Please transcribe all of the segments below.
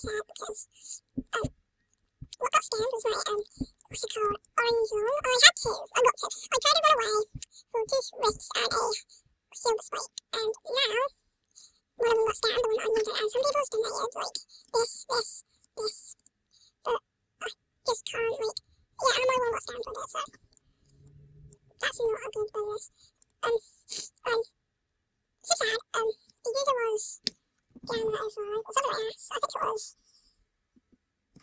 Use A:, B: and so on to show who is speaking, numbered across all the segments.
A: sad because what got scammed was my what's it called, orange one. Oh, I had two. I got two. I tried to run away for 2 wrists and a silver spike, and now one of them got scammed, the one that I wanted, and some people's donated like this, but I just can't like, yeah, and my one got scammed with it, so that's not a good bonus. So sad. The user was down there as well, or something like that. I think it was.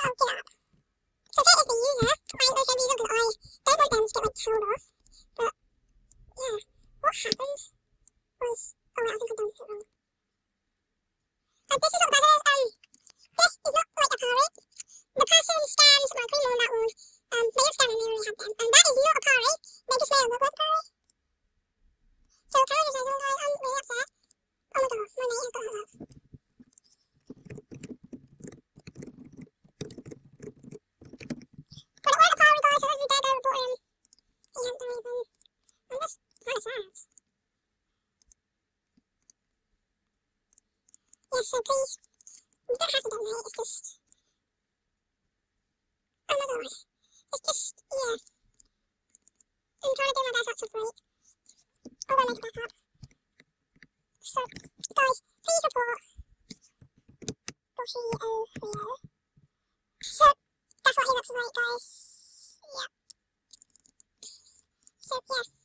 A: Oh, get up. So that is the user. I ain't those user because I don't want them to get like told off. But yeah, what happened was, oh wait, I think I've done it wrong. This is what the buzzer is. This is not like a parry. The person scams my green one on that one. They didn't scam them, they already had them. And that is not a parry. They just made it look like a parry. So apologize, guys, I'm really upset. Oh my god, my mate has got that love. But it wasn't a parry, guys, so every day they report him. He hadn't done anything. I'm just kind of sad. Yes, so please, you don't have to donate, it's just... Oh my god. It's just, yeah. I'm trying to do my best not to break. I'll go make it back up. So, guys, please report Bushy Rio. So, that's what he looks like, guys. Yeah. So, yeah.